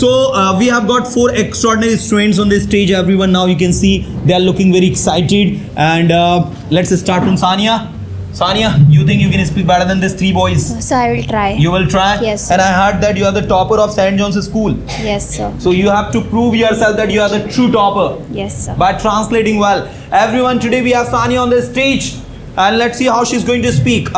So we have got 4 extraordinary students on this stage. Everyone now you can see they are looking very excited. And let's start from Sania. Sania, you think you can speak better than these 3 boys? So I will try. You will try? Yes. And I heard that you are the topper of St. John's School. Yes, sir. So you have to prove yourself that you are the true topper Yes, sir. by translating well. Everyone, today we have Sania on the stage. And let's see how she's going to speak.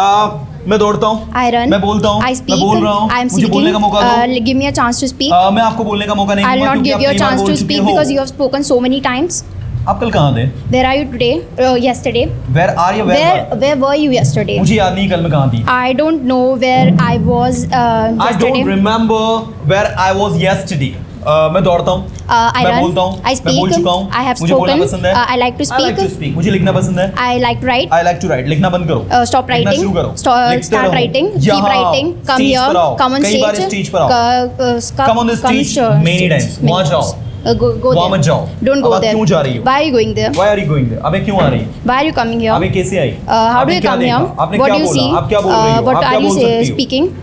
मैं दौड़ता हूँ, I run. मैं बोलता हूँ, I मैं speak. बोल रहा हूँ, I am मुझे बोलने का मौका speaking. दो। Give me a chance to speak. मैं आपको बोलने का मौका नहीं I will दूंगा not क्योंकि give आप you a कई बार chance बोल to चुके speak हो। because you have spoken so many times. आप कल कहाँ थे? Where are you today? Yesterday. Where are you? Where were you yesterday? मुझे याद नहीं कल मैं कहाँ थी। I don't know where I was I yesterday. don't remember where I was yesterday. मैं दौड़ता हूँ, I मैं run. बोलता हूँ, I मैं बोल speak. चुका हूँ, I have मुझे बोलना spoken. पसंद है। I like to I like to speak. speak. मुझे लिखना पसंद है। I like to write. I like to write. लिखना बंद करो। Stop लिखना writing. शुरू करो। लिखते Start रहो। writing. Keep यहाँ, writing. Come stage here. पर आओ। Come on कई बार stage. stage पर आओ। Come on the stage many times. वहाँ जाओ। Go वहाँ मत there. जाओ। Don't अब go आप there. क्यों जा रही हो? Why are you going there? Why are you going there? अबे क्यों आ रही है? Why are you coming here? अबे कैसे आई? How आपने do you क्या come देखा? here? आपने What क्या do you बोला? see? आप क्या बोल रही हो? What आप क्या are you बोल सकती हो? speaking?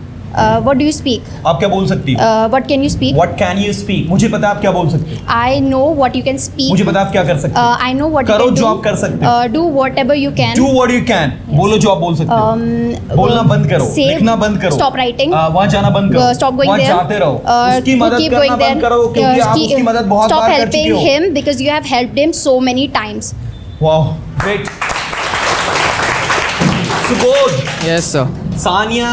What do you speak? आप क्या बोल सकती हो? What can you speak? What can you speak? मुझे पता है आप क्या बोल सकते हो। I know what you can speak. मुझे पता है आप क्या कर सकते हो। I know what you करो can जो do. आप कर सकते हो। Do whatever you can. Do what you can. बोलो जो आप बोल सकते हो। बोलना बंद करो, Say- लिखना बंद करो। Stop writing. वहाँ जाना बंद करो। Stop going वहाँ there. जाते रहो। उसकी To मदद keep करना going there. बंद करो क्योंकि आप उसकी मदद बहुत Stop बार कर चुके helping हो। him because you have helped him so many times. Wow, great. Subodh, Yes, sir. Sania,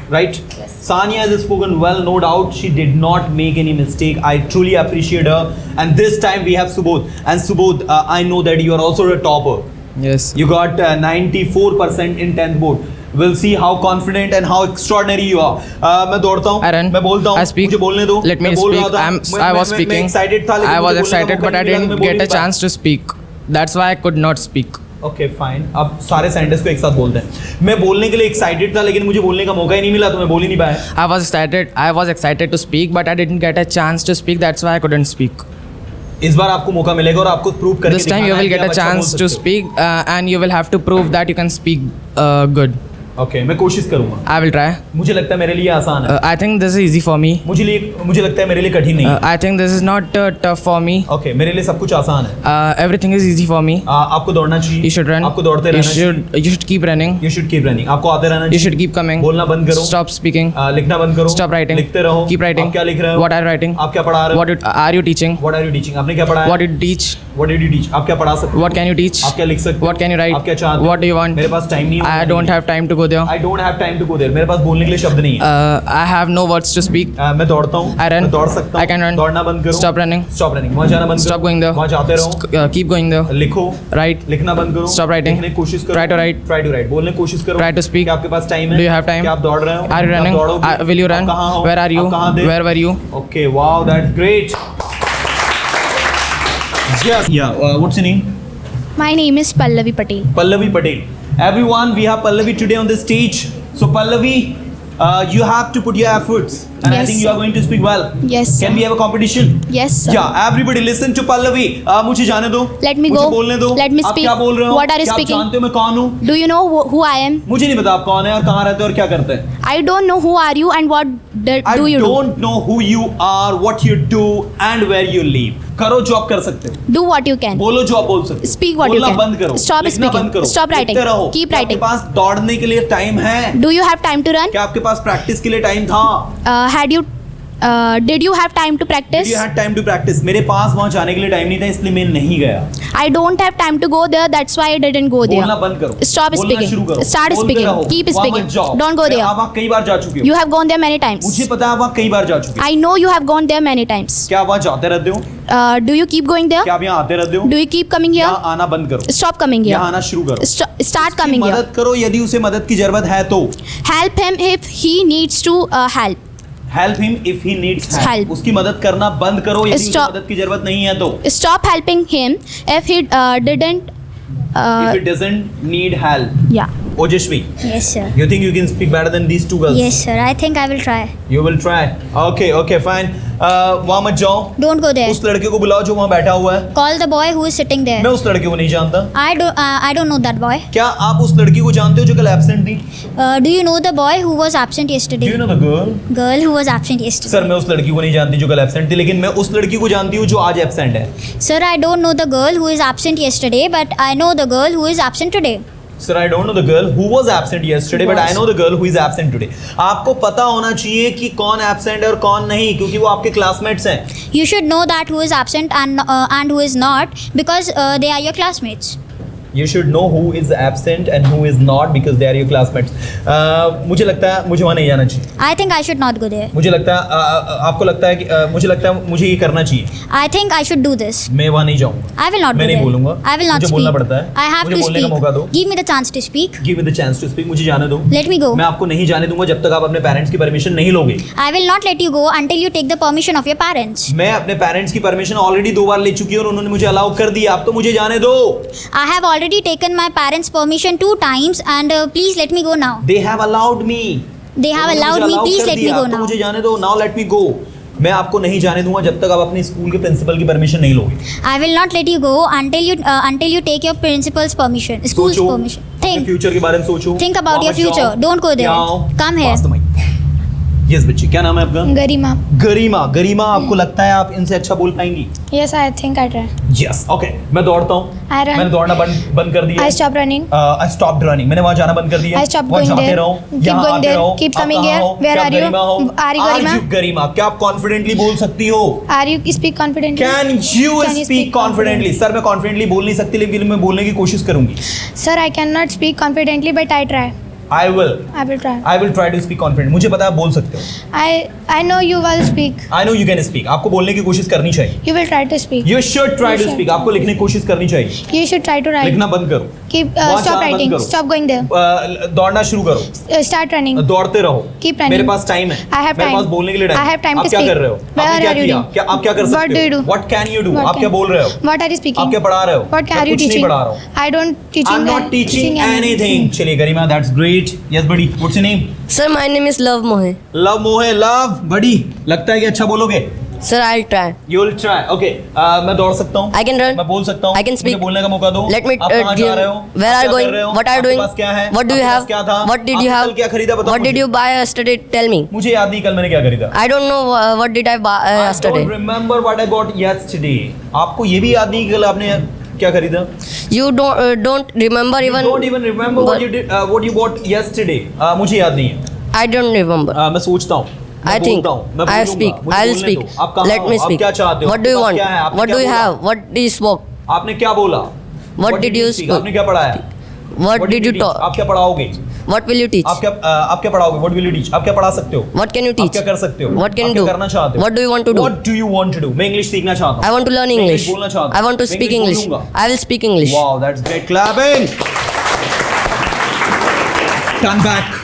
right? Yes. Sania has spoken well, no doubt. She did not make any mistake. I truly appreciate her. And this time we have Subodh. And Subodh, I know that you are also a topper. Yes. You got 94% in 10th board. We'll see how confident and how extraordinary you are. मैं दौड़ता हूँ, I run. मैं बोलता हूँ, I speak. मुझे बोलने दो। Let me मैं बोल speak. रहा था, I was मैं speaking. excited था, लेकिन I मुझे was बोलने का excited, मौका but I नहीं मिला, तो didn't मैं बोल get a नहीं पाया। chance to speak. That's why I could not speak. Okay fine, अब सारे सेंटेंस को एक साथ बोलते हैं। मैं बोलने के लिए एक्साइटेड था लेकिन मुझे बोलने का मौका ही नहीं मिला तो मैं बोल ही नहीं पाया। I was excited to speak, but I didn't get a chance to speak. That's why I couldn't speak. इस बार आपको मौका मिलेगा और आपको प्रूव करके This time you दिखाना है will कि get आप a अच्छा बोल chance to सकते हो। speak, and you will have to prove that you can speak good. Okay, मैं कोशिश करूंगा। I will try. मुझे लगता है मेरे लिए आसान है। I think this is easy for me. मुझे लगता है मेरे लिए कठिन नहीं है। I think this is not tough for me. Okay, मेरे लिए सब कुछ आसान है। Everything is easy for me. आपको दौड़ना चाहिए। You should run. आपको दौड़ते रहना चाहिए। You should keep running. You should keep running. आपको आते रहना You चाहिए। should keep coming. बोलना बंद करो। Stop speaking. लिखना बंद करो। Stop writing. लिखते रहो। Keep writing. आप क्या लिख रहे हो? What are you writing? आप क्या पढ़ा रहे हो? What are you teaching? What are you teaching? आपने क्या पढ़ाया? What did you teach? What did you teach? आप क्या पढ़ा सकते हो? What can you teach? आप क्या लिख सकते हो? What can you write? आप क्या चाहते हो? What do you want? मेरे पास टाइम नहीं है। I don't have time to go there. I don't have time to go there. मेरे पास बोलने के लिए शब्द नहीं है। I have no words to speak. मैं दौड़ता हूँ। I run. मैं दौड़ सकता हूँ। I can run. दौड़ना बंद करो। Stop running. Stop running. वहाँ जाना बंद करो। Stop going there. वहाँ जाते रहो। Keep going there. लिखो। Write. लिखना बंद करो। Stop writing. लिखने की कोशिश करो। Try to write. Try to write. बोलने की कोशिश करो। Try to speak. क्या आपके पास टाइम है? Do you have time? क्या आप दौड़ रहे हो? Are you क्या आप running? दौड़ोगे? Will you आप run? कहाँ हो? Where are you? आप कहाँ थे? Where were you? Okay. Wow, that's great. Yes. Yeah. What's your name? My name is Pallavi Patel. Pallavi Patel. Everyone, we have Pallavi today on the stage. So Pallavi, you have to put your efforts, and I Yes, think you are going to speak well. Yes, sir. Can we have a competition? Yes, sir. Yeah, everybody listen to Pallavi. मुझे जाने दो. Let me मुझे go. बोलने दो. Let me आप speak. क्या बोल रहे हो? What are you क्या आप speaking? जानते हो मैं कौन हूँ? Do you know who I am? मुझे नहीं पता आप कौन है और कहाँ रहते हो और क्या करते हैं. I don't know who are you and what I do you do. don't know who you are, what you do, and where you live. करो जो आप कर सकते हो. Do what you can. बोलो जो आप बोल सकते हो. Speak what you बोलना can. बंद करो. Stop लिखना speaking. बंद करो. Stop writing. लिखते रहो. Keep क्या writing. आपके पास दौड़ने के लिए टाइम है? Do you have time to run? क्या आपके पास प्रैक्टिस के लिए टाइम था? Did you have time to practice? You had time to practice. मेरे पास वहाँ जाने के लिए टाइम नहीं था इसलिए मैं नहीं गया. I don't have time to go there. That's why I didn't go there. बोलना बंद करो. Stop बोलना speaking. शुरू करो. Start बोलते speaking. रहो. Keep वहाँ speaking. मत जाओ. Don't go there. आप वहाँ कई बार जा चुके हो. You have gone there many times. मुझे पता है आप वहाँ कई बार जा चुके हो. I know you have gone there many times. क्या आप वहाँ जाते रहते हो? Do you keep going there? क्या आप यहाँ आते रहते हो? Do you keep coming here? यहाँ आना बंद करो. Stop coming here. यहाँ आना शुरू करो. Start coming here. मदद करो यदि उसे मदद की जरूरत है तो. Help him if he needs to help. Help him if he needs Help. उसकी मदद करना बंद करो यदि उसे Stop. मदद की जरूरत नहीं है तो. Stop helping him if he didn't. If he doesn't need help. Yeah. Ojashvi, Yes, sir. you think you can speak better than these two girls? Yes, sir. I think I will try. You will try. Okay, fine. वहाँ मत जाओ. Don't go there. उस लड़के को बुलाओ जो वहाँ बैठा हुआ है. Call the boy who is sitting there. मैं उस लड़के को नहीं जानता. I don't know that boy. क्या आप उस लड़की को जानते हो जो कल एब्सेंट थी? Do you know the boy who was absent Do yesterday? you know the girl? Girl who was absent yesterday. Sir मैं उस लड़की को नहीं जानती जो कल एब्सेंट थी, लेकिन मैं उस लड़की को जानती हूँ जो आज एब्सेंट है. Sir, I don't know the girl who is absent yesterday, but I know the girl who is absent today. Sir, I don't know the girl who was absent yesterday, but I know the girl who is absent today. आपको पता होना चाहिए कि कौन absent है और कौन नहीं, क्योंकि वो आपके क्लासमेट्स हैं. You should know that who is absent and who is not, because they are your classmates. You should know who is absent and who is not because they are your classmates. मुझे लगता है मुझे वहाँ नहीं जाना चाहिए. I think I should not go there. मुझे लगता है आपको लगता है कि मुझे लगता है मुझे ये करना चाहिए. I think I should do this. मैं वहाँ नहीं जाऊँगा. I will not मैं go नहीं there. बोलूँगा. I will not मुझे speak. बोलना पड़ता है. I have मुझे to बोलने का मौका दो. speak. Give me the chance to speak. Give me the chance to speak. मुझे जाने दो. Let me go. मैं आपको नहीं जाने दूंगा जब तक आप अपने पेरेंट्स की परमिशन नहीं लोगे. I will not let you go until you take the permission of your parents. मैं अपने पेरेंट्स की परमिशन ऑलरेडी 2 बार ले चुकी हूँ और उन्होंने मुझे अलाउ कर दिया. आप तो मुझे जाने दो. I have already taken my parents' permission 2 times, and please let me go now. They have allowed me. They have उन्होंने allowed मुझे me. allow Please कर let me दिया. go आप तो now. मुझे जाने दो. Now let me go. मैं आपको नहीं जाने दूंगा जब तक आप अपने स्कूल के प्रिंसिपल की परमिशन नहीं लोगे. I will not let you go until you take your principal's permission, school's सोचो. permission. अपने फ्यूचर के बारे में सोचो. Think about वहाँ your मत future. जाओ. Don't go there. यहाँ आओ. Come here. Pass the mic. Yes बच्चे, क्या नाम है आपका? गरिमा. गरिमा आपको लगता है आप इनसे अच्छा बोल पाएंगी? Yes, I think I try. Yes. Okay. मैं दौड़ता हूँ. I run. मैंने दौड़ना बंद कर दिया. I stop running. I stopped running. मैंने वहाँ जाना बंद कर दिया. I stopped वहाँ going जाते there. रहो. Keep यहाँ going आते there. रहो. Keep आप coming कहाँ here. हो? Where क्या are you? गरिमा हो? Are you गरिमा? गरिमा. क्या आप कॉन्फिडेंटली बोल सकती हो? Are you speak confidently? Can you speak confidently? Sir मैं कॉन्फिडेंटली बोल नहीं सकती, लेकिन मैं बोलने की कोशिश करूंगी. Sir, I cannot speak confidently, but I try. I will I will try. to speak confident. मुझे पता है आप बोल सकते हो. I know you will speak. I know you can speak. आपको बोलने की कोशिश करनी चाहिए. You will try to speak. You should try You to should. speak. आपको लिखने की कोशिश करनी चाहिए. You should try to write. लिखना बंद करो. Keep वहाँ stop जाना बंद writing. करो. Stop going there. दौड़ना शुरू करो. Start running. दौड़ते रहो. Keep running. मेरे पास टाइम है. I have मेरे time. पास बोलने के लिए टाइम. I have time आप to क्या speak. कर रहे हो? Where आपने क्या are you किया? doing? क्या आप क्या कर सकते हो? What do you do? What can you do? What आप can- क्या बोल रहे हो? What are you speaking? आप क्या पढ़ा रहे हो? What मैं are you कुछ नहीं teaching? पढ़ा रहा हूँ. I don't teaching. I'm not teaching anything. चलिए गरिमा, that's great. Yes buddy. What's your name? Sir, my name is Love Mohe. Love मोहे love buddy. लगता है कि अच्छा बोलोगे? Sir, I'll try. You will try. Okay. मैं दौड़ सकता हूँ. I can run. मैं बोल सकता हूँ. I can speak. मुझे बोलने का मौका दो. Let me आप कहाँ जा रहे हो? Where आप are you क्या going? कर रहे हो? What are you आपके doing? पास क्या है? What do you आपके have? पास क्या था? What did you आपने have? कल क्या खरीदा बताओ What did मुझे. you buy yesterday? Tell me. मुझे याद नहीं कल मैंने क्या खरीदा. I don't know what did I buy I yesterday. don't remember what I bought yesterday. आपको ये भी याद नहीं कि कल आपने क्या खरीदा. You don't remember You even. don't even remember what you did, what you bought yesterday. मुझे याद नहीं है. I don't remember. मैं सोचता हूँ. मैं I think. बोलता हूँ. मैं I बोलूँगा. speak. मुझे I'll बोलने speak. दो. आप कहाँ Let हो? me आप speak. क्या चाहते हो? What do you आपके पास want? क्या है? आपने What क्या do you बोला? have? What did you spoke? आपने क्या बोला? What did you speak? आपने क्या पढ़ाया? What did you teach? talk? आप क्या पढ़ाओगे? What will you teach? आप क्या पढ़ाओगे? What will you teach? आप क्या पढ़ा सकते हो? What can you आप teach? क्या कर सकते हो? What can आप you क्या do? करना चाहते हो? What do you want to do? What do you want to do? मैं इंग्लिश सीखना चाहता हूँ. I want to learn मैं English. बोलना चाहता हूँ. I want to मैं speak English. बोलूँगा. I will speak English. Wow, that's great. Clapping. Turn back.